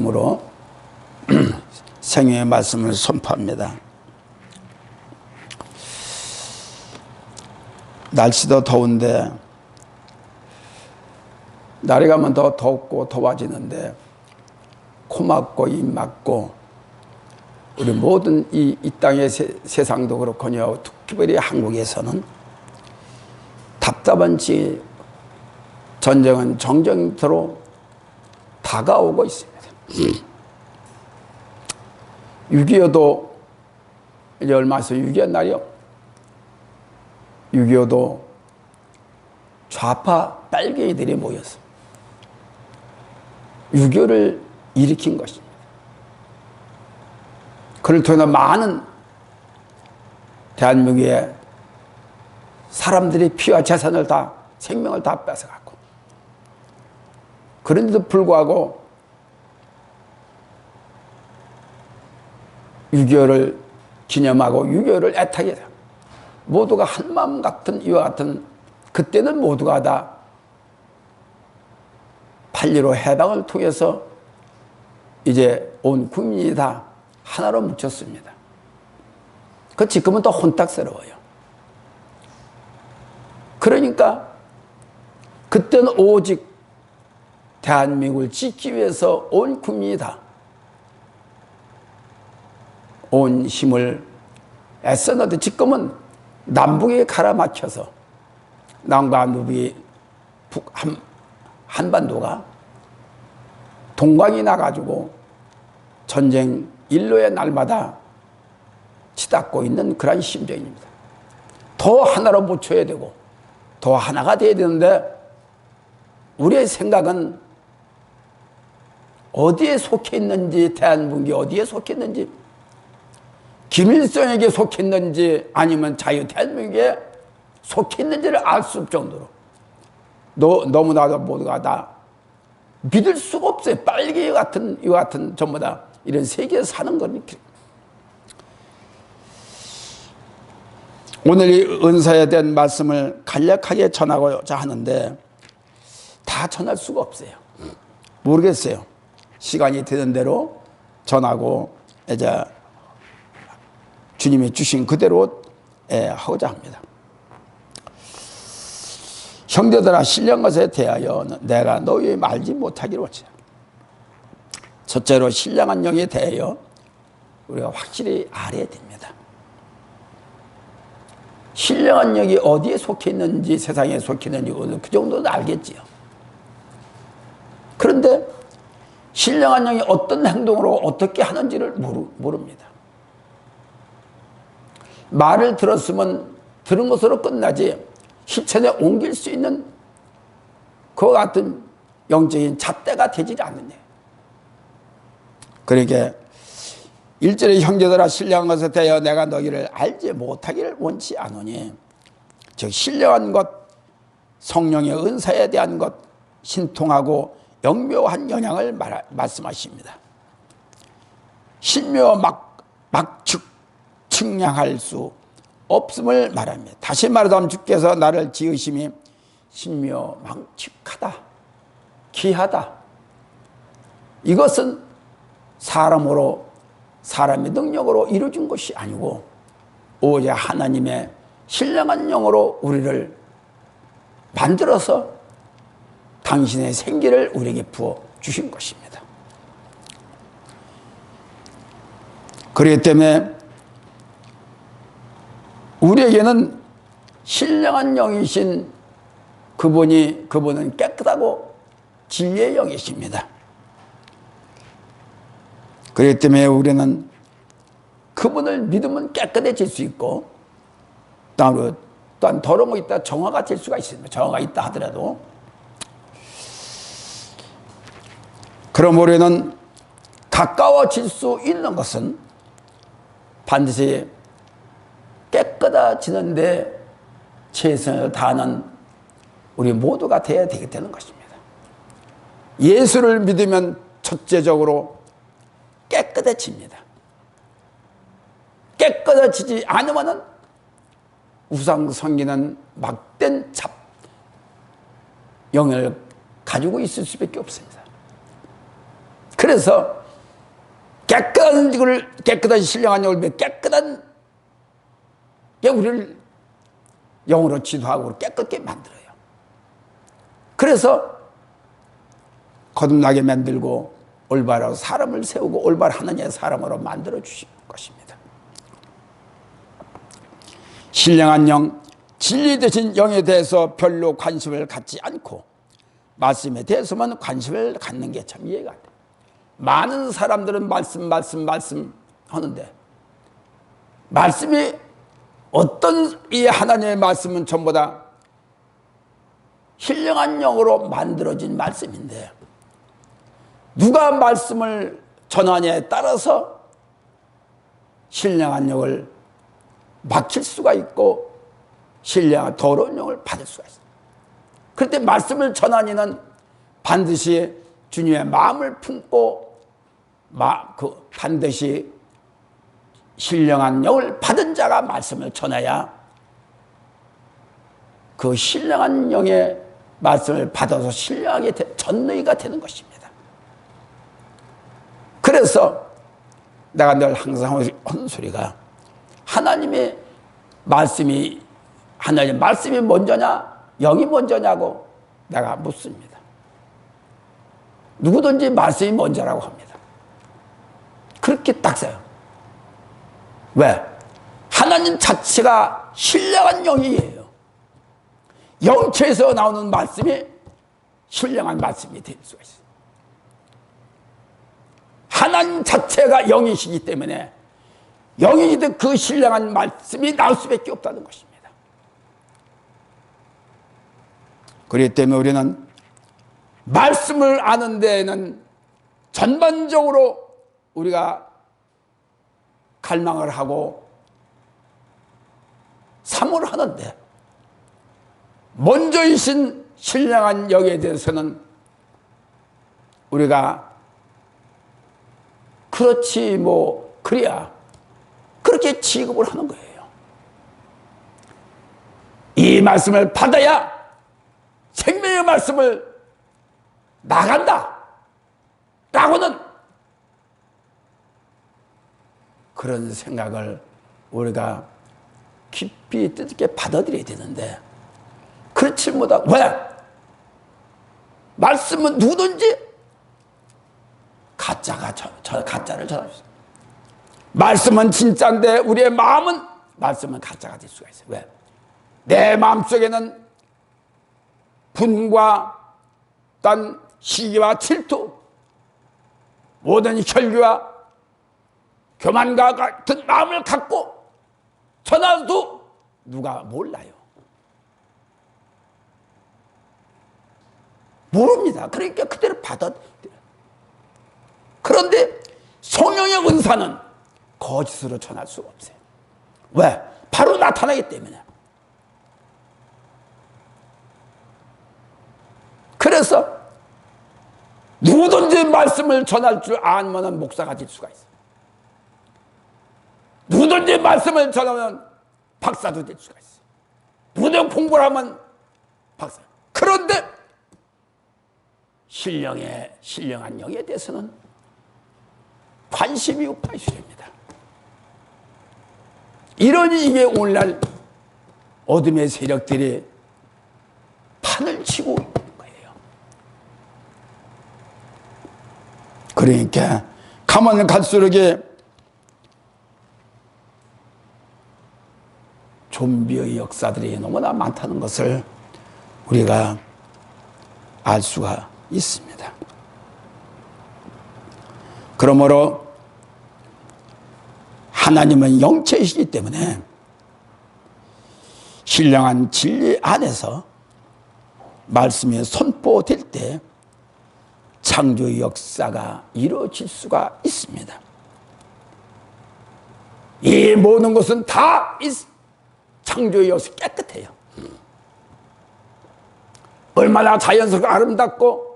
이름으로 생명의 말씀을 선포합니다. 날씨도 더운데 날이 가면 더 덥고 더워지는데 코 막고 입 막고 우리 모든 이 땅의 세상도 그렇거니와 특별히 한국에서는 답답한지 전쟁은 정전토로 다가오고 있습니다. 6.25도 이제 얼마 있어 6.25 날이요. 6.25도 좌파 빨갱이들이 모여서 6.25를 일으킨 것입니다. 그를 통해 많은 대한민국의 사람들이 피와 재산을 다 생명을 다 뺏어갔고 그런데도 불구하고 6.25를 기념하고 6.25를 애타게 모두가 한마음 같은 이와 같은 그때는 모두가 다 8.15 해방을 통해서 이제 온 국민이 다 하나로 뭉쳤습니다. 그 지금은 또 혼탁스러워요. 그러니까 그때는 오직 대한민국을 지키기 위해서 온 국민이 다 온 힘을 애썼는데 지금은 남북에 갈아막혀서 남과 누비 한반도가 동강이 나가지고 전쟁 일로의 날마다 치닫고 있는 그런 심정입니다. 더 하나로 뭉쳐야 되고 더 하나가 돼야 되는데 우리의 생각은 어디에 속해 있는지 대한민국이 어디에 속해 있는지 김일성에게 속해 있는지 아니면 자유대한민국에 속해 있는지를 알 수 없을 정도로 너무나도 모두가 다 믿을 수가 없어요. 빨개 같은 이와 같은 전부 다 이런 세계에서 사는 거니까. 오늘 이 은사에 대한 말씀을 간략하게 전하고자 하는데 다 전할 수가 없어요. 모르겠어요. 시간이 되는 대로 전하고 이제 주님이 주신 그대로 하고자 합니다. 형제들아 신령 것에 대하여 내가 너희 말지 못하기를 원치. 첫째로 신령한 영에 대하여 우리가 확실히 알아야 됩니다. 신령한 영이 어디에 속해 있는지 세상에 속해 있는지 그 정도는 알겠지요. 그런데 신령한 영이 어떤 행동으로 어떻게 하는지를 모릅니다. 말을 들었으면 들은 것으로 끝나지 실천에 옮길 수 있는 그와 같은 영적인 잣대가 되지 않느냐. 그러니까 1절에 형제들아 신령한 것에 대하여 내가 너희를 알지 못하기를 원치 않으니 즉 신령한 것 성령의 은사에 대한 것 신통하고 영묘한 영향을 말씀하십니다. 신묘 측량할 수 없음을 말합니다. 다시 말하자면 주께서 나를 지으심이 신묘 망측하다 귀하다. 이것은 사람의 능력으로 이루어진 것이 아니고 오직 하나님의 신령한 영으로 우리를 만들어서 당신의 생기를 우리에게 부어 주신 것입니다. 그렇기 때문에 우리에게는 신령한 영이신 그분은 깨끗하고 진리의 영이십니다. 그렇기 때문에 우리는 그분을 믿으면 깨끗해질 수 있고 또한 더러운 거 있다 정화가 될 수가 있습니다. 정화가 있다 하더라도 그럼 우리는 가까워질 수 있는 것은 반드시 깨끗해지는데 최선을 다하는 우리 모두가 되어야 되는 것입니다. 예수를 믿으면 첫째적으로 깨끗해집니다. 깨끗해지지 않으면 우상 섬기는 막된 영을 가지고 있을 수밖에 없습니다. 그래서 깨끗한 신령한 영을 깨끗한 게 우리를 영으로 지도하고 깨끗게 만들어요. 그래서 거듭나게 만들고 올바로 사람을 세우고 올바로 하나님의 사람으로 만들어 주실 것입니다. 신령한 영, 진리 되신 영에 대해서 별로 관심을 갖지 않고 말씀에 대해서만 관심을 갖는 게 참 이해가 안 돼요. 많은 사람들은 말씀 하는데 말씀이 어떤 이 하나님의 말씀은 전부 다 신령한 영으로 만들어진 말씀인데 누가 말씀을 전하냐에 따라서 신령한 영을 막힐 수가 있고 신령한 더러운 영을 받을 수가 있어요. 그럴 때 말씀을 전하니는 반드시 주님의 마음을 품고 반드시 신령한 영을 받은 자가 말씀을 전해야 그 신령한 영의 말씀을 받아서 신령하게 전너희가 되는 것입니다. 그래서 내가 늘 항상 하는 소리가 하나님 말씀이 먼저냐 영이 먼저냐고 내가 묻습니다. 누구든지 말씀이 먼저라고 합니다. 그렇게 딱 써요. 왜? 하나님 자체가 신령한 영이에요. 영체에서 나오는 말씀이 신령한 말씀이 될 수가 있어요. 하나님 자체가 영이시기 때문에 영이든 그 신령한 말씀이 나올 수밖에 없다는 것입니다. 그렇기 때문에 우리는 말씀을 아는 데에는 전반적으로 우리가 갈망을 하고 사모를 하는데 먼저이신 신령한 영에 대해서는 우리가 그렇지 그래야 그렇게 취급을 하는 거예요. 이 말씀을 받아야 생명의 말씀을 나간다 라고는 그런 생각을 우리가 깊이 뜻있게 받아들여야 되는데 그렇지 못하고 왜? 말씀은 누구든지 가짜를 전합니다. 말씀은 진짜인데 우리의 마음은 말씀은 가짜가 될 수가 있어요. 왜? 내 마음속에는 분과 딴 시기와 질투 모든 혈기와 교만과 같은 마음을 갖고 전하도 누가 몰라요. 모릅니다. 그러니까 그대로 받아들여요. 그런데 성령의 은사는 거짓으로 전할 수가 없어요. 왜? 바로 나타나기 때문에. 그래서 누구든지 말씀을 전할 줄 아는 목사가 될 수가 있어요. 누구든지 말씀을 전하면 박사도 될 수가 있어요. 누구든지 공부를 하면 박사. 그런데 신령한 영에 대해서는 관심이 없다 이 소리입니다. 이러니 이게 오늘날 어둠의 세력들이 판을 치고 있는 거예요. 그러니까 가면 갈수록 좀비의 역사들이 너무나 많다는 것을 우리가 알 수가 있습니다. 그러므로 하나님은 영체이시기 때문에 신령한 진리 안에서 말씀이 선포될 때 창조의 역사가 이루어질 수가 있습니다. 이 모든 것은 다 창조의 역사 깨끗해요. 얼마나 자연스럽고 아름답고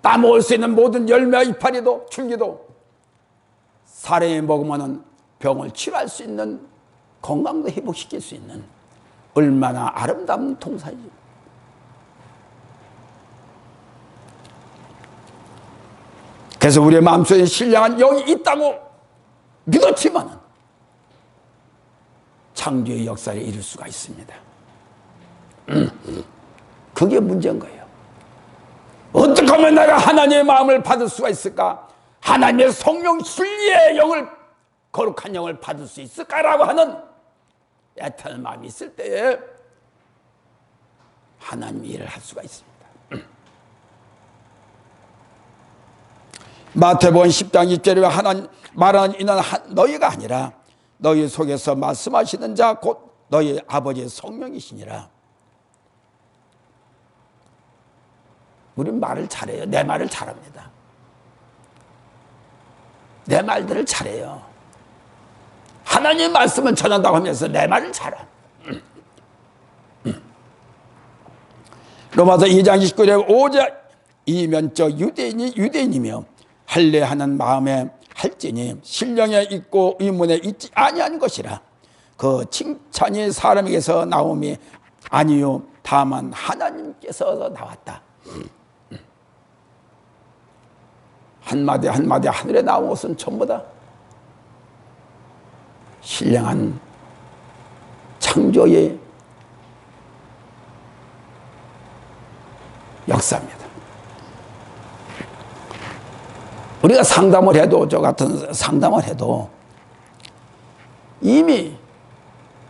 따먹을 수 있는 모든 열매와 이파리도 줄기도 사람이 먹으면 병을 치료할 수 있는 건강도 회복시킬 수 있는 얼마나 아름다운 동산이죠. 그래서 우리의 마음속에 신령한 영이 있다고 믿었지만 창조의 역사를 이룰 수가 있습니다. 그게 문제인 거예요. 어떻게 하면 내가 하나님의 마음을 받을 수가 있을까? 하나님의 성령 진리의 영을, 거룩한 영을 받을 수 있을까라고 하는 애타는 마음이 있을 때에 하나님이 일을 할 수가 있습니다. 마태복음 10장 2절에 하나님 말하는 이는 너희가 아니라 너희 속에서 말씀하시는 자 곧 너희 아버지의 성령이시니라. 우린 말을 잘해요. 내 말을 잘합니다. 내 말들을 잘해요. 하나님의 말씀을 전한다고 하면서 내 말을 잘해. 로마서 2장 29절에 오직 이면적 유대인이 유대인이며 할례하는 마음에 할지니 신령에 있고 의문에 있지 아니한 것이라. 그 칭찬이 사람에게서 나옴이 아니요 다만 하나님께서 나왔다. 한마디 한마디 하늘에 나온 것은 전부 다 신령한 창조의 역사입니다. 우리가 상담을 해도, 저 같은 상담을 해도 이미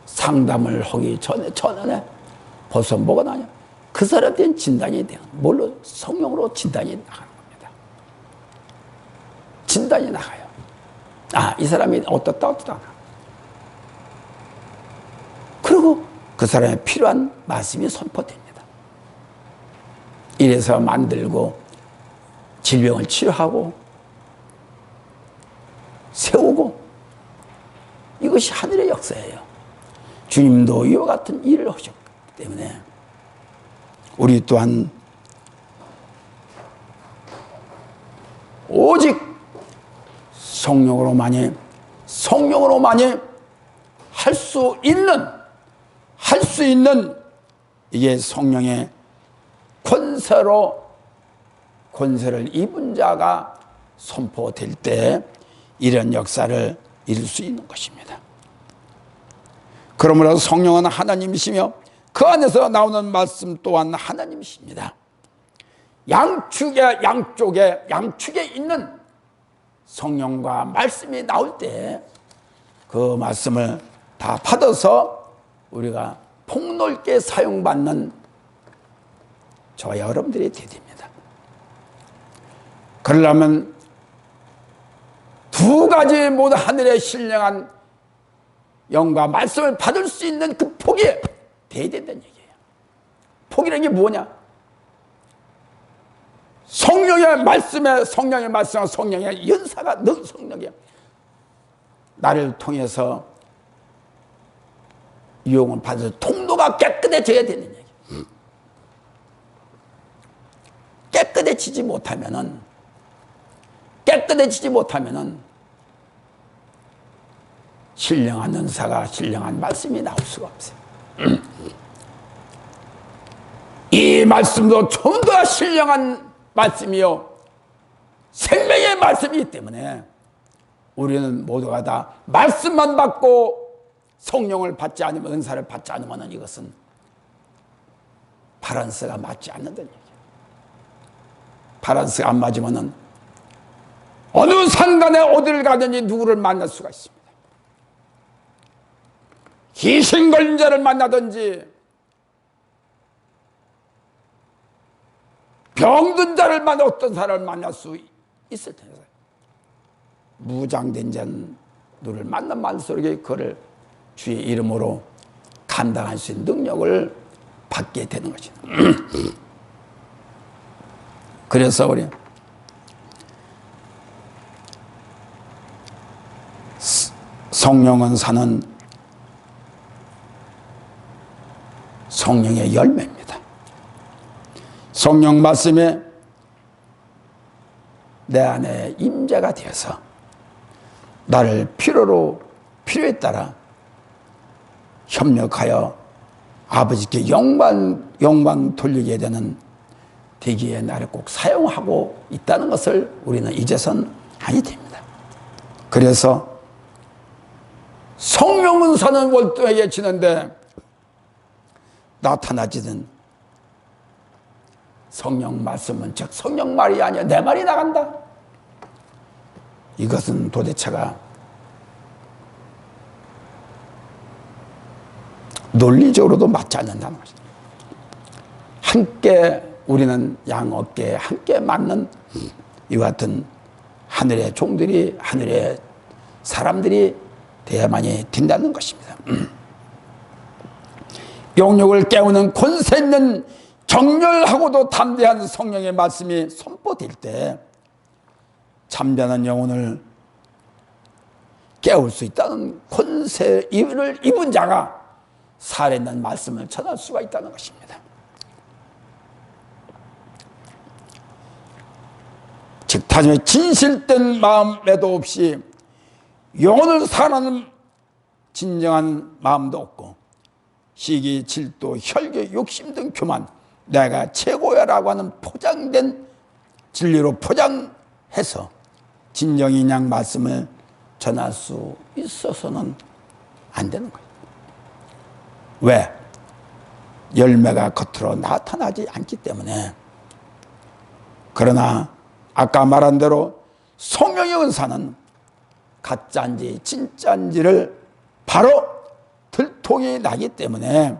상담을 하기 전에 벌써 뭐가 나냐? 그 사람에 대한 진단이 돼요. 뭘로? 성령으로 진단이 나가는 겁니다. 진단이 나가요. 아, 이 사람이 어떻다. 그리고 그 사람에 필요한 말씀이 선포됩니다. 이래서 만들고 질병을 치료하고 세우고, 이것이 하늘의 역사예요. 주님도 이와 같은 일을 하셨기 때문에 우리 또한 오직 성령으로만이 할 수 있는 이게 성령의 권세를 입은 자가 선포될 때 이런 역사를 이룰 수 있는 것입니다. 그러므로 성령은 하나님이시며 그 안에서 나오는 말씀 또한 하나님이십니다. 양쪽에 있는 성령과 말씀이 나올 때 그 말씀을 다 받아서 우리가 폭넓게 사용받는 저와 여러분들이 되야 됩니다. 그러려면 두 가지 모두 하늘의 신령한 영과 말씀을 받을 수 있는 그 폭이 돼야 된다는 얘기예요. 폭이라는 게 뭐냐? 성령의 말씀과 성령의 연사가 너 성령이야. 나를 통해서 유용을 받을 통로가 깨끗해져야 되는 얘기. 깨끗해지지 못하면은 신령한 은사가, 신령한 말씀이 나올 수가 없어요. 이 말씀도 좀 더 신령한 말씀이요, 생명의 말씀이기 때문에 우리는 모두가 다 말씀만 받고 성령을 받지 않으면, 은사를 받지 않으면 이것은 바란스가 맞지 않는다는 얘기예요. 바란스가 안 맞으면 어느 상간에 어디를 가든지 누구를 만날 수가 있습니다. 귀신 걸린 자를 만나든지 병든 자를 만나 어떤 사람을 만날 수 있을 텐데, 무장된 자는 누를 만날수록 그를 주의 이름으로 감당할 수 있는 능력을 받게 되는 것입니다. 그래서 우리 성령은 사는 성령의 열매입니다. 성령 말씀에 내 안에 임재가 되어서 나를 필요에 따라 협력하여 아버지께 영광 돌리게 되는 되기에 나를 꼭 사용하고 있다는 것을 우리는 이제선 아니 됩니다. 그래서 성령 은사는 월등하게 지는데 나타나지는 성령 말씀은 즉 성령 말이 아니야 내 말이 나간다. 이것은 도대체가 논리적으로도 맞지 않는다는 것입니다. 함께 우리는 양 어깨에 함께 맞는 이와 같은 하늘의 종들이 하늘의 사람들이 되어야만이 된다는 것입니다. 영역을 깨우는 권세 있는 정렬하고도 담대한 성령의 말씀이 선포될 때 잠자는 영혼을 깨울 수 있다는 권세를 입은 자가 살아있는 말씀을 전할 수가 있다는 것입니다. 즉 다시 진실된 마음에도 없이 영혼을 사랑하는 진정한 마음도 없고 시기, 질투, 혈기, 욕심 등 교만 내가 최고야라고 하는 포장된 진리로 포장해서 진정인 양 말씀을 전할 수 있어서는 안 되는 거예요. 왜? 열매가 겉으로 나타나지 않기 때문에. 그러나 아까 말한 대로 성령의 은사는 가짜인지 진짜인지를 바로 들통이 나기 때문에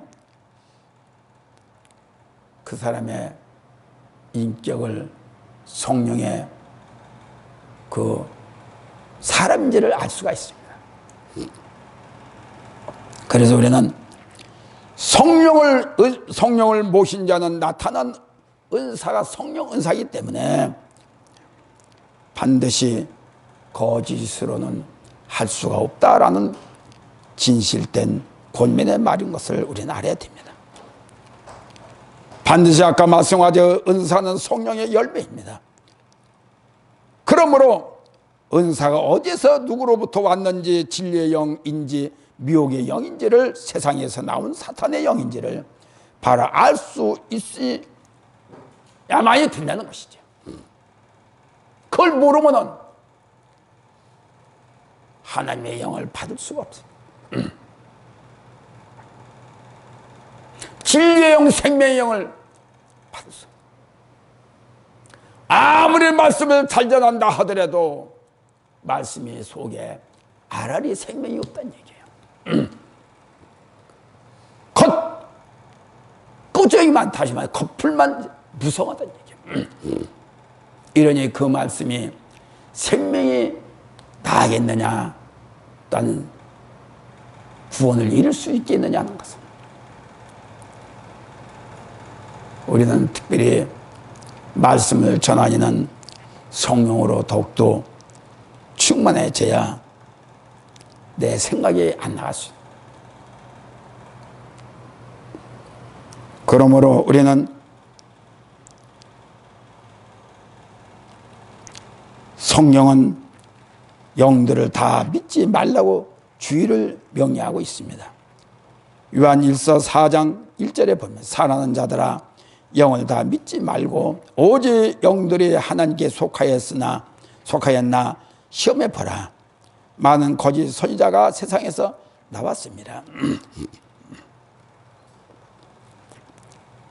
그 사람의 인격을 성령의 그 사람인지를 알 수가 있습니다. 그래서 우리는 성령을 모신 자는 나타난 은사가 성령 은사이기 때문에 반드시 거짓으로는 할 수가 없다라는 진실된 권면의 말인 것을 우리는 알아야 됩니다. 반드시 아까 말씀하신 은사는 성령의 열매입니다. 그러므로 은사가 어디서 누구로부터 왔는지 진리의 영인지 미혹의 영인지를 세상에서 나온 사탄의 영인지를 바로 알 수 있어야만이 된다는 것이죠. 그걸 모르면은 하나님의 영을 받을 수가 없어요. 진리의 영, 생명의 영을 받을 수 없어요. 아무리 말씀을 잘 전한다 하더라도 말씀이 속에 알알이 생명이 없다는 얘기예요. 겉꾸정이만 다시 말해 겉풀만 무성하다는 얘기예요. 이러니 그 말씀이 생명이 나겠느냐 또는 구원을 이룰 수 있겠느냐는 것은 우리는 특별히 말씀을 전하는 성령으로 더욱더 충만해져야 내 생각이 안 나갈 수 있어요. 그러므로 우리는 성령은 영들을 다 믿지 말라고 주의를 명령하고 있습니다. 요한 1서 4장 1절에 보면 사랑하는 자들아 영을 다 믿지 말고 오직 영들이 하나님께 속하였나 시험해 보라. 많은 거짓 선지자가 세상에서 나왔습니다.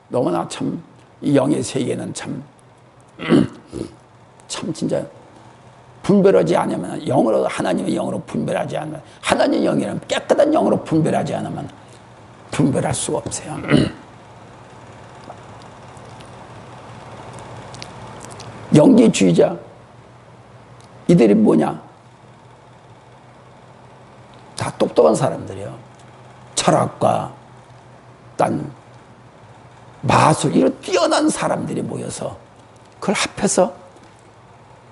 너무나 참 이 영의 세계는 참 진짜 분별하지 않으면 영으로 하나님의 영으로 분별하지 않으면 하나님의 영이라면 깨끗한 영으로 분별하지 않으면 분별할 수가 없어요. 영지주의자 이들이 뭐냐? 다 똑똑한 사람들이요. 철학과 딴 마술 이런 뛰어난 사람들이 모여서 그걸 합해서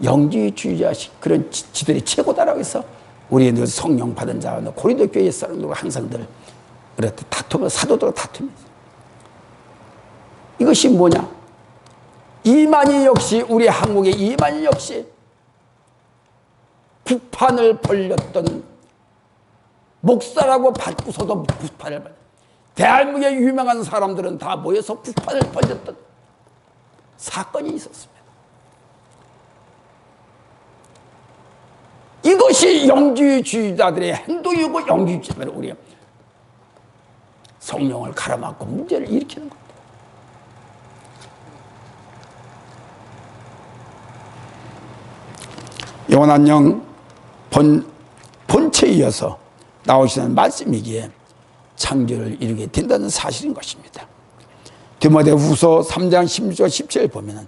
영지주의자 그런 지들이 최고다라고 해서 우리 늘 성령 받은 자 고린도 교회 사람들과 항상 늘 그렇게 다투면 사도들과 다투면서 이것이 뭐냐? 이만희 역시 우리 한국의 이만희 역시 북판을 벌렸던 목사라고 받고서도 북판을 벌렸던 대한민국의 유명한 사람들은 다 모여서 북판을 벌렸던 사건이 있었습니다. 이것이 영지주의자들의 행동이고 영지주의자들의 우리 성령을 가로막고 문제를 일으키는 겁니다. 영원한 영 본체에 이어서 나오시는 말씀이기에 창조를 이루게 된다는 사실인 것입니다. 디모데후서 3장 16절 17절 보면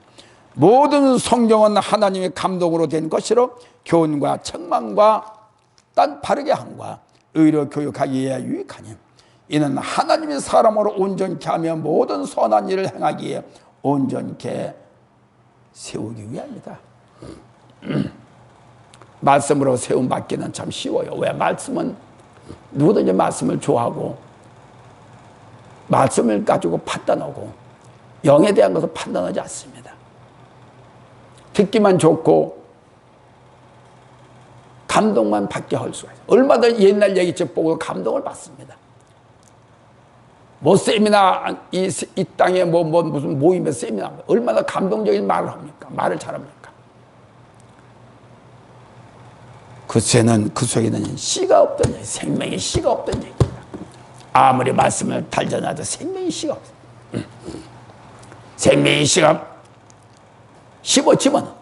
모든 성경은 하나님의 감동으로 된 것이로 교훈과 책망과 딴 바르게 함과 의로 교육하기에 유익하니 이는 하나님의 사람으로 온전케 하며 모든 선한 일을 행하기에 온전케 세우기 위함이다. 말씀으로 세움받기는 참 쉬워요. 왜? 말씀은 누구든지 말씀을 좋아하고 말씀을 가지고 판단하고 영에 대한 것을 판단하지 않습니다. 듣기만 좋고 감동만 받게 할 수가 있어요. 얼마나 옛날 얘기책 보고 감동을 받습니다. 뭐 세미나 이 땅에 무슨 모임에 세미나 얼마나 감동적인 말을 합니까? 말을 잘합니까? 그 속에는 씨가 없던 얘기, 생명의 씨가 없던 얘기입니다. 아무리 말씀을 달전하도 생명의 씨가 없어요. 생명의 씨가 심어지면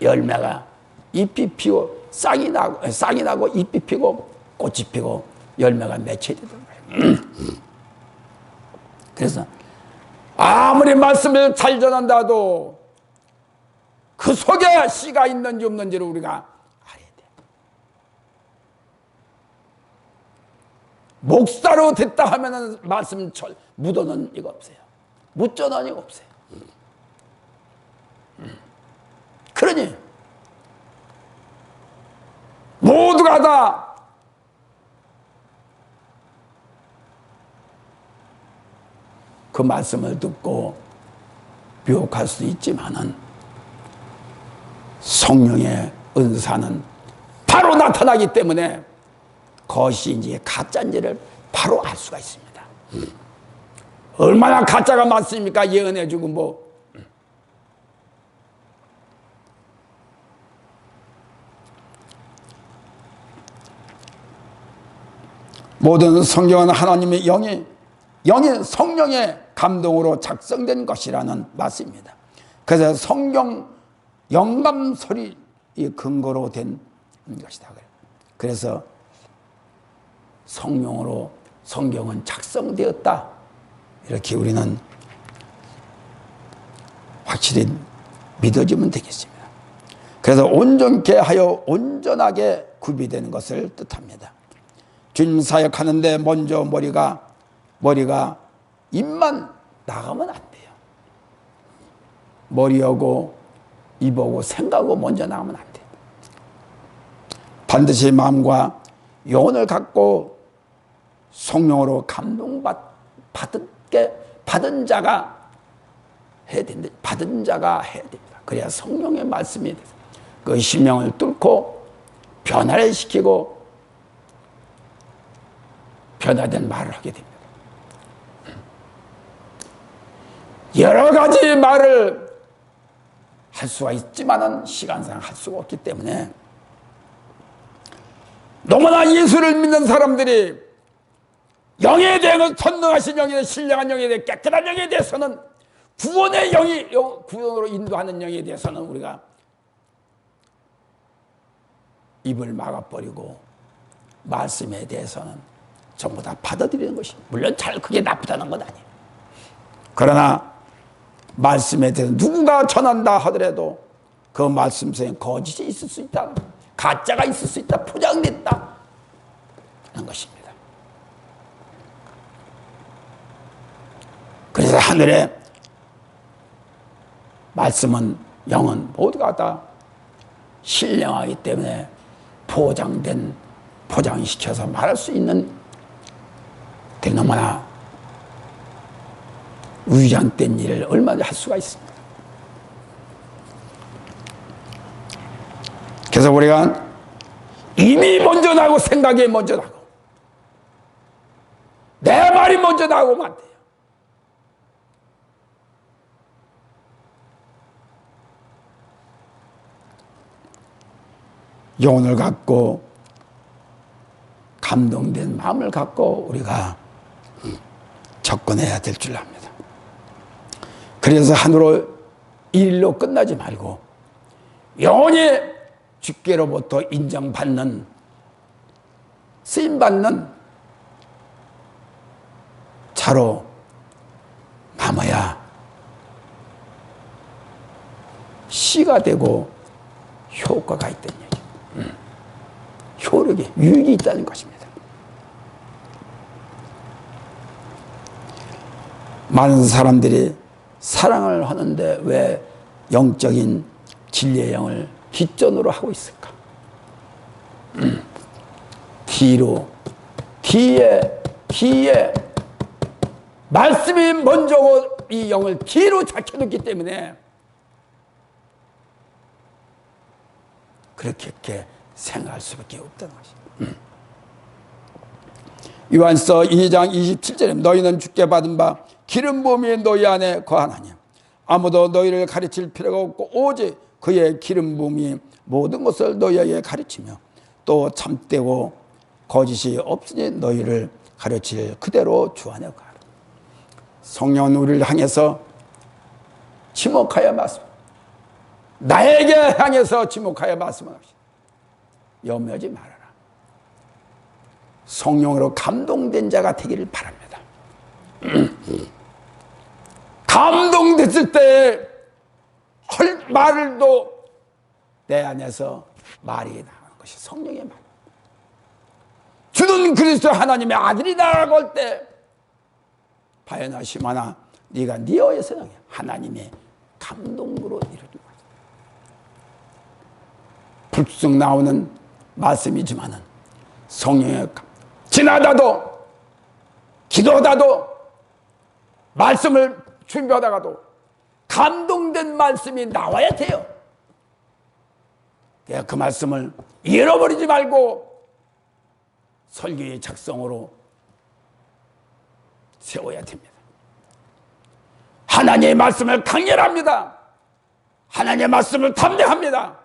열매가 잎이 피고 싹이 나고 잎이 피고 꽃이 피고 열매가 맺혀야 되는 거예요. 그래서 아무리 말씀을 잘 전한다도 그 속에 씨가 있는지 없는지를 우리가 알아야 돼요. 목사로 됐다 하면은 말씀 묻어놓은 이거 없어요. 묻혀놓은 이거 없어요. 그러니 모두가 다 그 말씀을 듣고 유혹할 수 있지만은 성령의 은사는 바로 나타나기 때문에 그것이 가짜인지를 바로 알 수가 있습니다. 얼마나 가짜가 많습니까? 예언해주고 모든 성경은 하나님의 영이 성령의 감동으로 작성된 것이라는 말씀입니다. 그래서 성경 영감 소리의 근거로 된 것이다. 그래서 성령으로 성경은 작성되었다. 이렇게 우리는 확실히 믿어지면 되겠습니다. 그래서 온전케 하여 온전하게 구비되는 것을 뜻합니다. 주님 사역하는데 먼저 머리가 입만 나가면 안 돼요. 머리하고 입하고 생각하고 먼저 나가면 안 돼요. 반드시 마음과 영혼을 갖고 성령으로 받은 자가 해야 된다. 받은 자가 해야 됩니다. 그래야 성령의 말씀이 그 심령을 뚫고 변화를 시키고 변화된 말을 하게 됩니다. 여러 가지 말을 할 수가 있지만은 시간상 할 수가 없기 때문에 너무나 예수를 믿는 사람들이 영에 대한 선능하신 영에 대해 신령한 영에 대해 깨끗한 영에 대해서는 구원의 구원으로 인도하는 영에 대해서는 우리가 입을 막아버리고 말씀에 대해서는 전부 다 받아들이는 것입니다. 물론 그게 나쁘다는 건 아니에요. 그러나 말씀에 대해서 누군가 전한다 하더라도 그 말씀 속에 거짓이 있을 수 있다. 가짜가 있을 수 있다. 포장됐다. 하는 것입니다. 그래서 하늘의 말씀은 영은 모두가 다 신령하기 때문에 포장시켜서 말할 수 있는 되게 너무나 위장된 일을 얼마나 할 수가 있습니다. 그래서 우리가 이미 먼저 나고 생각이 먼저 나고 내 말이 먼저 나오면 안 돼요. 영혼을 갖고 감동된 마음을 갖고 우리가 접근해야 될 줄 압니다. 그래서 하늘로 일일로 끝나지 말고 영원히 주께로부터 인정받는, 쓰임받는 자로 남아야 씨가 되고 효과가 있다는 얘기, 효력이, 유익이 있다는 것입니다. 많은 사람들이 사랑을 하는데 왜 영적인 진리의 영을 뒷전으로 하고 있을까? 뒤로, 뒤에 말씀이 먼저고 이 영을 뒤로 작혀놓기 때문에 그렇게 생각할 수밖에 없다는 것입니다. 요한서 2장 27절에 너희는 주께 받은 바 기름 부음이 너희 안에 거하나니 아무도 너희를 가르칠 필요가 없고 오직 그의 기름 부음이 모든 것을 너희에게 가르치며 또 참되고 거짓이 없으니 너희를 가르칠 그대로 주 안에 거하라. 성령은 우리를 향해서 지목하여 말씀, 나에게 향해서 지목하여 말씀하십시오. 염려하지 말아라. 성령으로 감동된 자가 되기를 바랍니다. 감동됐을 때 할 말도 내 안에서 말이 나오는 것이 성령의 말. 주는 그리스도 하나님의 아들이다라고 할 때 바야나 시마나 네가 니어에서 하나님의 감동으로 이루어진 거야. 불쑥 나오는 말씀이지만은 성령의 지나다도 기도하다도 말씀을 준비하다가도 감동된 말씀이 나와야 돼요. 그 말씀을 잃어버리지 말고 설교의 작성으로 세워야 됩니다. 하나님의 말씀을 강렬합니다. 하나님의 말씀을 담대합니다.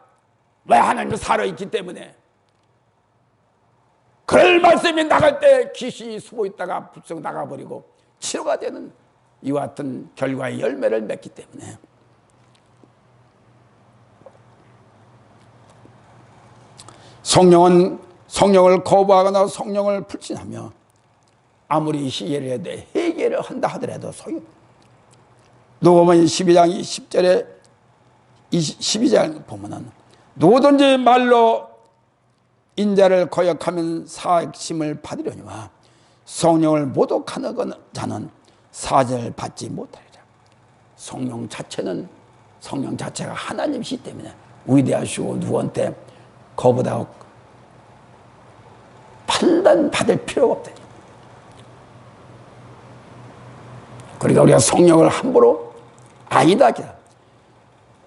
왜? 하나님은 살아있기 때문에. 그럴 말씀이 나갈 때 귀신이 숨어있다가 불쑥 나가버리고 치료가 되는 이와 같은 결과의 열매를 맺기 때문에 성령을 거부하거나 성령을 불신하며 아무리 해결을 한다 하더라도 소용. 누가복음 12장 10절에 12장 보면은 누구든지 말로 인자를 거역하면 사심을 받으려니와 성령을 모독하는 자는 사죄를 받지 못하리라. 성령 자체가 하나님이시기 때문에 위대하시고 누구한테 거부하고 판단받을 필요가 없다니. 그러니까 우리가 성령을 함부로 아니다.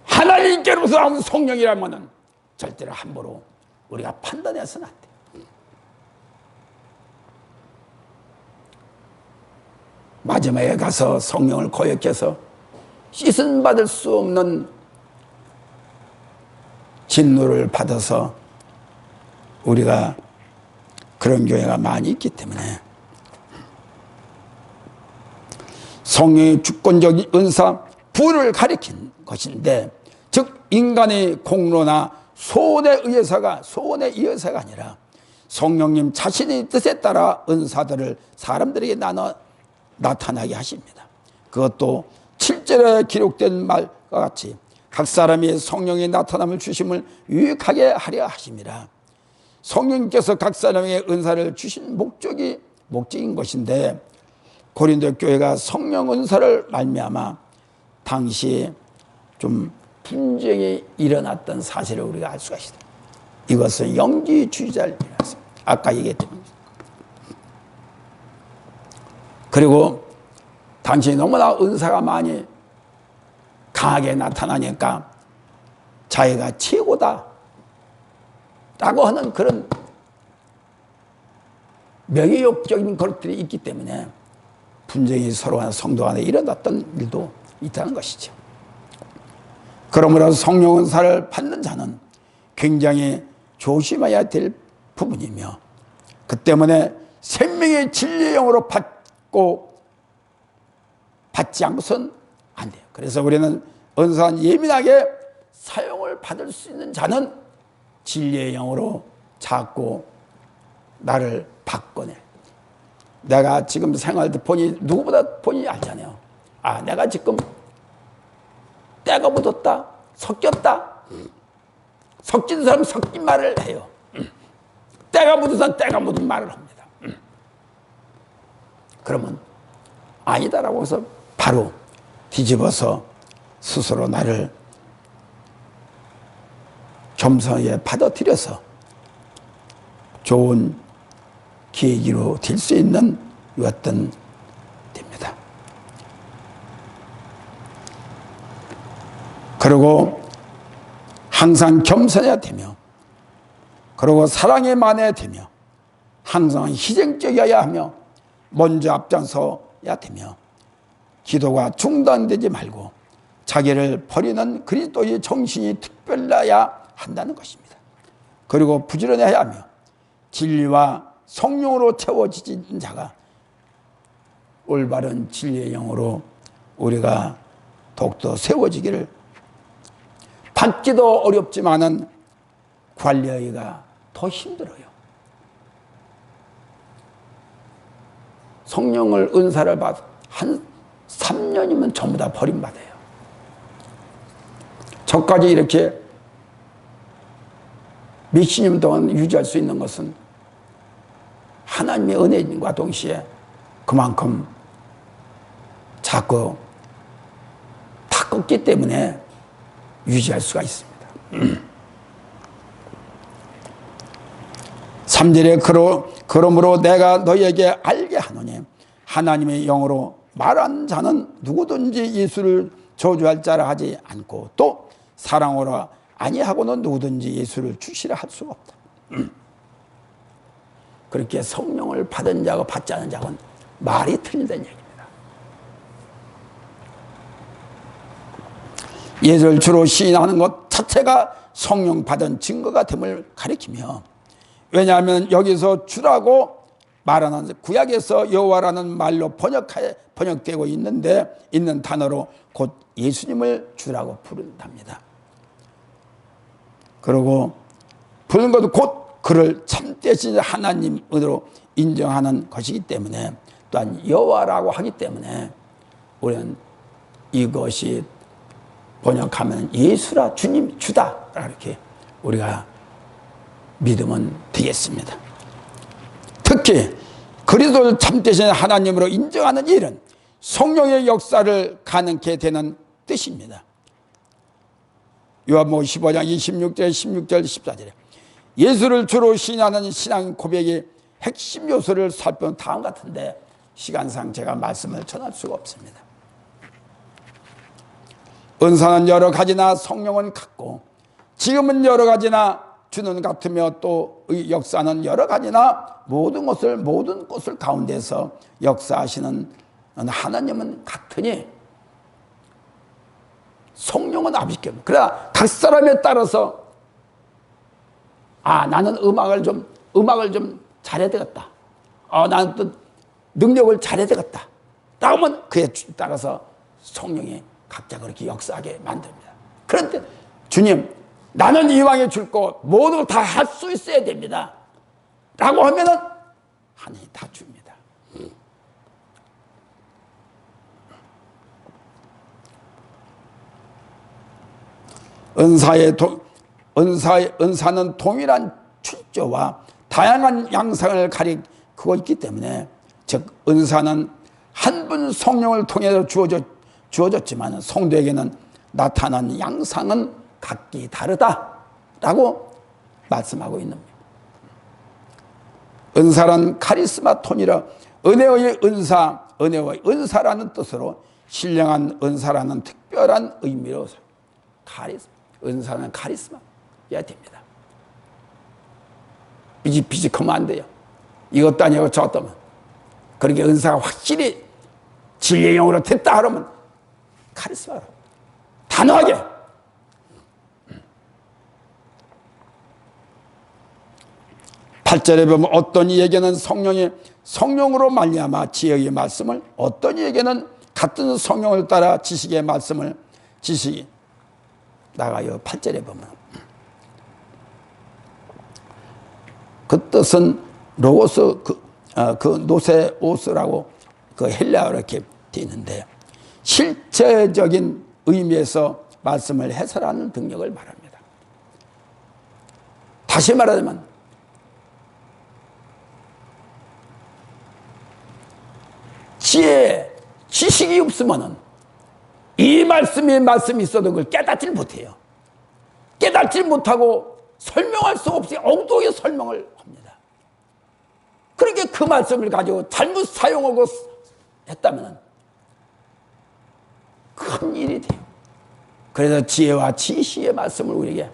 하나님께로서 나온 성령이라면 절대로 함부로 우리가 판단해서는 안 돼. 마지막에 가서 성령을 거역해서 씻음 받을 수 없는 진노를 받아서 우리가 그런 교회가 많이 있기 때문에 성령의 주권적인 은사 부를 가리킨 것인데, 즉 인간의 공로나 소원에 의해서가 아니라 성령님 자신의 뜻에 따라 은사들을 사람들에게 나타나게 하십니다. 그것도 7절에 기록된 말과 같이 각 사람이 성령의 나타남을 주심을 유익하게 하려 하심이라. 성령님께서 각 사람에게 은사를 주신 목적인 것인데, 고린도 교회가 성령 은사를 말미암아 당시 좀 분쟁이 일어났던 사실을 우리가 알 수가 있습니다. 이것은 영지주의자라서 아까 얘기했던 겁니다. 그리고 당시 너무나 은사가 많이 강하게 나타나니까 자기가 최고다 라고 하는 그런 명예욕적인 것들이 있기 때문에 분쟁이 서로 간 성도 간에 일어났던 일도 있다는 것이죠. 그러므로 성령 은사를 받는 자는 굉장히 조심해야 될 부분이며, 그 때문에 생명의 진리의 영으로 받지 않고선 안 돼요. 그래서 우리는 은사는 예민하게 사용을 받을 수 있는 자는 진리의 영으로 자꾸 나를 바꿔내. 내가 지금 생활도 본인이 누구보다 본인이 알잖아요. 아, 내가 지금 때가 묻었다, 섞였다. 섞인 사람 섞인 말을 해요. 때가 묻은 사람 때가 묻은 말을 합니다. 그러면 아니다라고 해서 바로 뒤집어서 스스로 나를 겸손하게 받아들여서 좋은 계기로 될 수 있는 어떤 됩니다. 그리고 항상 겸손해야 되며, 그리고 사랑에 만해야 되며, 항상 희생적이어야 하며, 먼저 앞장서야 되며, 기도가 중단되지 말고 자기를 버리는 그리스도의 정신이 특별해야 한다는 것입니다. 그리고 부지런해야 하며 진리와 성령으로 채워지는 자가 올바른 진리의 영으로 우리가 더욱더 세워지기를, 받기도 어렵지만은 관리하기가 더 힘들어요. 성령을 은사를 받아 한 3년이면 전부 다 버림받아요. 저까지 이렇게 몇십 년 동안 유지할 수 있는 것은 하나님의 은혜인과 동시에 그만큼 자꾸 닦았기 때문에 유지할 수가 있습니다. 3절에 그러므로 내가 너희에게 알게 하노니 하나님의 영으로 말하는 자는 누구든지 예수를 저주할 자라 하지 않고 또 사랑으로 아니하고는 누구든지 예수를 주시라 할 수가 없다. 그렇게 성령을 받은 자가 받지 않은 자는 말이 틀리다는 얘기입니다. 예수를 주로 시인하는 것 자체가 성령 받은 증거가 됨을 가리키며, 왜냐하면 여기서 주라고 말하는 구약에서 여호와라는 말로 번역되고 있는 단어로 곧 예수님을 주라고 부른답니다. 그리고 부르는 것도 곧 그를 참되신 하나님으로 인정하는 것이기 때문에, 또한 여호와라고 하기 때문에 우리는 이것이 번역하면 예수라, 주님, 주다 이렇게 우리가 믿으면 되겠습니다. 특히 그리스도를 참되신 하나님으로 인정하는 일은 성령의 역사를 가능케 되는 뜻입니다. 요한복음 15장 26절, 16절, 14절에 예수를 주로 시인하는 신앙 고백의 핵심 요소를 살펴본 다음 같은데 시간상 제가 말씀을 전할 수가 없습니다. 은사는 여러 가지나 성령은 같고, 지금은 여러 가지나 주는 같으며, 또 역사는 여러 가지나 모든 것을 가운데서 역사하시는 하나님은 같으니 성령은 아버지께. 그러나 각 사람에 따라서 나는 음악을 좀 잘해야 되겠다. 나는 또 능력을 잘해야 되겠다. 라면 그에 따라서 성령이 각자 그렇게 역사하게 만듭니다. 그런데 주님, 나는 이왕에 줄 거 모두 다 할 수 있어야 됩니다. 라고 하면은 하나님이 다 줍니다. 은사는 동일한 출조와 다양한 양상을 가리키고 있기 때문에, 즉 은사는 한 분 성령을 통해서 주어졌지만 성도에게는 나타난 양상은 각기 다르다라고 말씀하고 있는 겁니다. 은사란 카리스마 톤이라 은혜의 은사라는 뜻으로 신령한 은사라는 특별한 의미로 은사는 카리스마여야 됩니다. 비직비직하면 안 돼요. 이것도 아니고 저것도 아니고. 그렇게 은사가 확실히 진리의 영으로 됐다 하면 카리스마로 단호하게 8절에 보면 어떤 이에게는 성령으로 말미암아 지혜의 말씀을, 어떤 이에게는 같은 성령을 따라 지식의 말씀을 지식이 나가요. 8절에 보면 그 뜻은 로고스 그 노세오스라고 그 헬라어로 이렇게 되어 있는데 실체적인 의미에서 말씀을 해설하는 능력을 말합니다. 다시 말하자면 지식이 없으면은 이 말씀이 있어도 그걸 깨닫질 못해요. 깨닫질 못하고 설명할 수 없이 엉뚱하게 설명을 합니다. 그렇게 그 말씀을 가지고 잘못 사용하고 했다면 큰 일이 돼요. 그래서 지혜와 지식의 말씀을 우리에게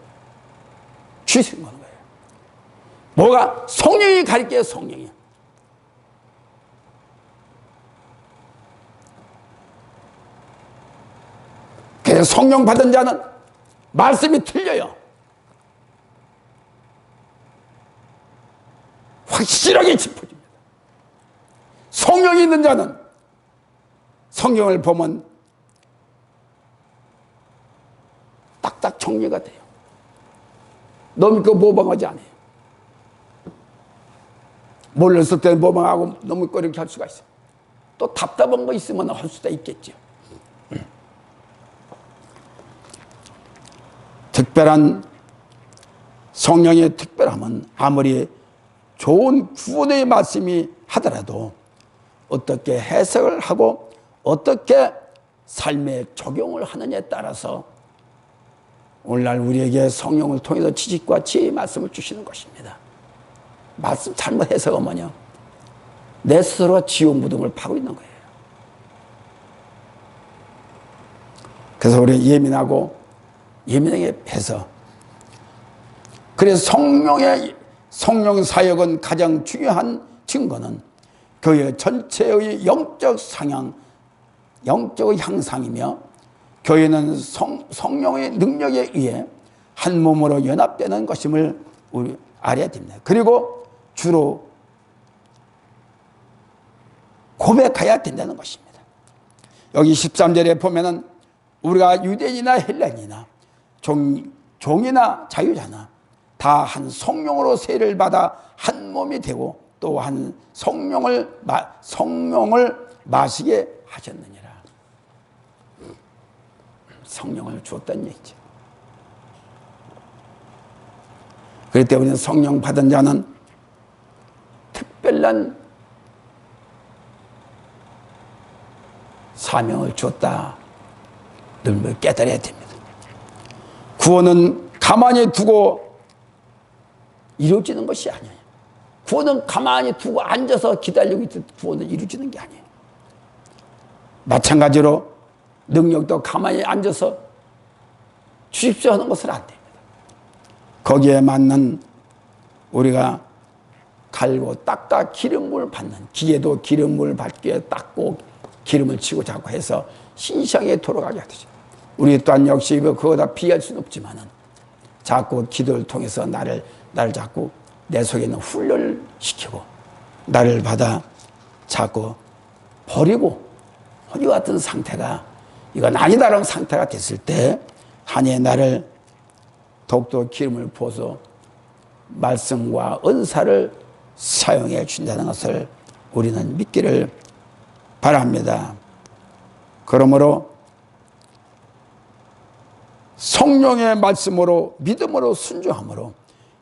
주신 거예요. 뭐가? 성령이 가르쳐요. 성령이. 그래서 성령 받은 자는 말씀이 틀려요. 확실하게 짚어줍니다. 성령이 있는 자는 성경을 보면 딱딱 정리가 돼요. 너무 그 모방하지 않아요. 몰랐을 때는 모방하고 너무 이렇게 할 수가 있어요. 또 답답한 거 있으면 할 수도 있겠죠. 특별한 성령의 특별함은 아무리 좋은 구원의 말씀이 하더라도 어떻게 해석을 하고 어떻게 삶에 적용을 하느냐에 따라서 오늘날 우리에게 성령을 통해서 지식과 지혜의 말씀을 주시는 것입니다. 말씀 잘못 해석하면요 내 스스로가 지옥무덤을 파고 있는 거예요. 그래서 우리 예민하게 해서 그래서 성령 사역은 가장 중요한 증거는 교회 전체의 영적 상향, 영적 향상이며 교회는 성령의 능력에 의해 한 몸으로 연합되는 것임을 우리 알아야 됩니다. 그리고 주로 고백해야 된다는 것입니다. 여기 13절에 보면은 우리가 유대인이나 헬라인이나 종이나 자유자나 다 한 성령으로 세례를 받아 한 몸이 되고 또 한 성령을 마시게 하셨느니라. 성령을 주었다는 얘기죠. 그렇기 때문에 성령 받은 자는 특별한 사명을 주었다. 늘 깨달아야 됩니다. 구원은 가만히 두고 이루어지는 것이 아니에요. 구원은 가만히 두고 앉아서 기다리고 있을 때 구원은 이루어지는 게 아니에요. 마찬가지로 능력도 가만히 앉아서 주십시오 하는 것은 안 됩니다. 거기에 맞는 우리가 갈고 닦아 기름물 받는, 기계도 기름물 받기에 닦고 기름을 치고 자꾸 해서 신시하게 돌아가게 하듯이 우리 또한 역시 그거 다 비할 수는 없지만은 자꾸 기도를 통해서 나를 자꾸 내 속에 있는 훈련을 시키고 나를 받아 자꾸 버리고 허리 같은 상태가 이건 아니다라는 상태가 됐을 때 한해 나를 더욱더 기름을 부어서 말씀과 은사를 사용해 준다는 것을 우리는 믿기를 바랍니다. 그러므로 성령의 말씀으로 믿음으로 순종함으로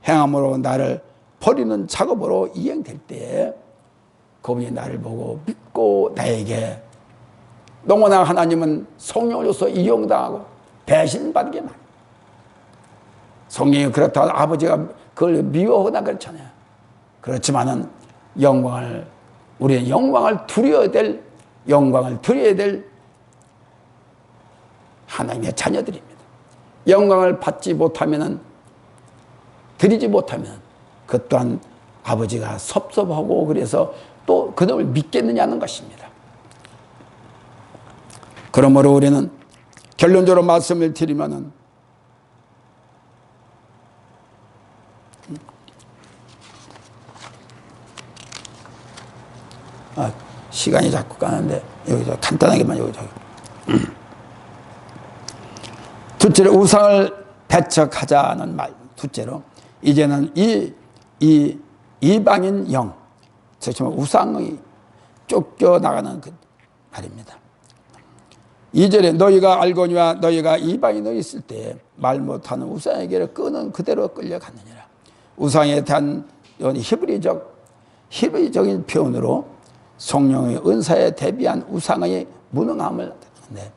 행함으로 나를 버리는 작업으로 이행될 때에 그분이 나를 보고 믿고 나에게 너무나 하나님은 성령을 줘서 이용당하고 배신받게 많아요. 성령이 그렇다고 아버지가 그걸 미워하거나 그렇잖아요. 그렇지만은 우리의 영광을 드려야 될 하나님의 자녀들입니다. 영광을 받지 못하면은 드리지 못하면 그 또한 아버지가 섭섭하고 그래서 또 그놈을 믿겠느냐는 것입니다. 그러므로 우리는 결론적으로 말씀을 드리면은 시간이 자꾸 가는데 여기서 간단하게만 여기서. 둘째로 우상을 배척하자는 말. 둘째로 이제는 이 이방인 영, 즉 우상의 쫓겨나가는 그 말입니다. 2절에 너희가 알거니와 너희가 이방인으로 있을 때 말 못하는 우상에게를 끄는 그대로 끌려갔느니라. 우상에 대한 히브리적인 표현으로 성령의 은사에 대비한 우상의 무능함을 하는데,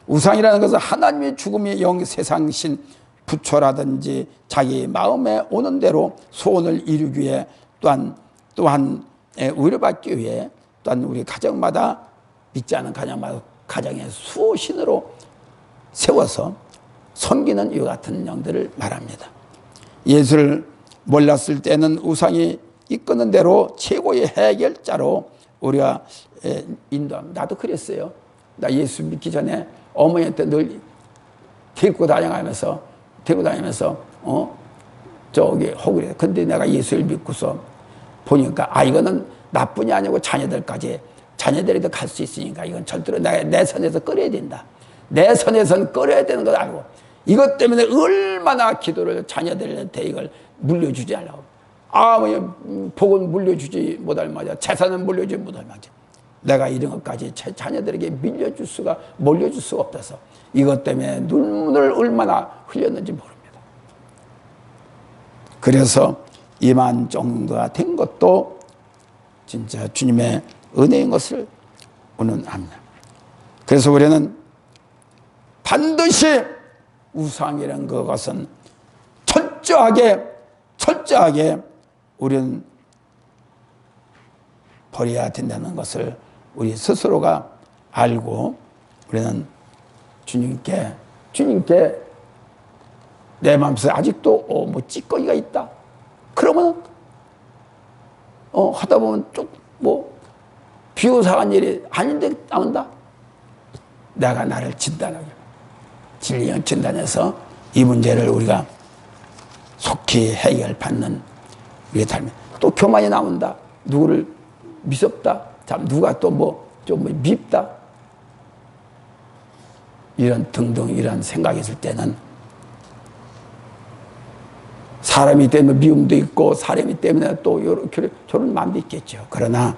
우상이라는 것은 하나님의 죽음의 영 세상신 부처라든지 자기 마음에 오는 대로 소원을 이루기 위해 또한 위로받기 위해 또한 우리 가정마다 믿지 않은 가정의 수호신으로 세워서 섬기는 이와 같은 영들을 말합니다. 예수를 몰랐을 때는 우상이 이끄는 대로 최고의 해결자로 우리가 인도합니다. 나도 그랬어요. 나 예수 믿기 전에 어머니한테 늘 데리고 다니면서 저기 호구래. 근데 내가 예수를 믿고서 보니까 이거는 나뿐이 아니고 자녀들에도 갈 수 있으니까 이건 절대로 내 선에서 끌어야 된다. 내 선에선 끌어야 되는 걸 알고, 이것 때문에 얼마나 기도를 자녀들한테 이걸 물려주지 않으려고. 복은 물려주지 못할 마자 재산은 물려주지 못할 마자 내가 이런 것까지 자녀들에게 몰려줄 수가 없어서 이것 때문에 눈물을 얼마나 흘렸는지 모릅니다. 그래서 이만 정도가 된 것도 진짜 주님의 은혜인 것을 우리는 압니다. 그래서 우리는 반드시 우상이라는 것은 철저하게 우리는 버려야 된다는 것을 우리 스스로가 알고, 우리는 주님께 내 마음속에 아직도 찌꺼기가 있다. 그러면 하다 보면 좀 비호사한 일이 아닌데 나온다. 내가 나를 진단하게 진리형 진단해서 이 문제를 우리가 속히 해결받는 우리의 삶이. 또 교만이 나온다. 누구를 미섭다. 누가 또 좀 밉다. 이런 등등 이런 생각이 있을 때는 사람이 때문에 미움도 있고 사람이 때문에 또 저런 마음도 있겠죠. 그러나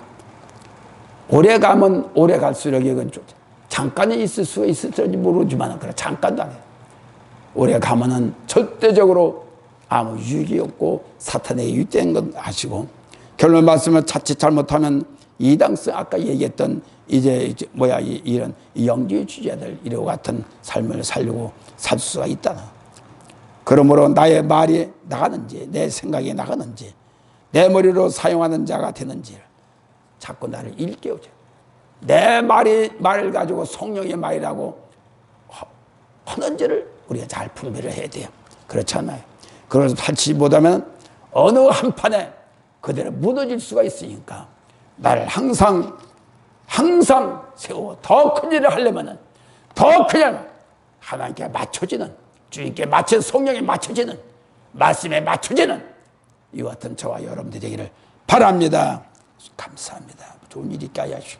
오래 가면 오래 갈수록 이건 잠깐은 있을 수가 있을지 모르지만 그래 잠깐도 아니에요. 오래 가면은 절대적으로 아무 유익이 없고 사탄에게 유익된 건 아시고, 결론 말씀을 자칫 잘못하면 이당성 아까 얘기했던 이런 영지의 주제들 이와 같은 삶을 살려고 살 수가 있다는. 그러므로 나의 말이 나가는지 내 생각이 나가는지 내 머리로 사용하는 자가 되는지 자꾸 나를 일깨우죠. 내 말을 가지고 성령의 말이라고 하는지를 우리가 잘 분별을 해야 돼요. 그렇지 않아요? 그래서 탈취 못하면 어느 한판에 그대로 무너질 수가 있으니까 나를 항상 세워 더 큰 일을 하려면 더 그냥 하나님께 맞춰지는, 주님께 성령에 맞춰지는, 말씀에 맞춰지는 이와 같은 저와 여러분들 되기를 바랍니다. 감사합니다. 좋은 일이 있게 하여 주시고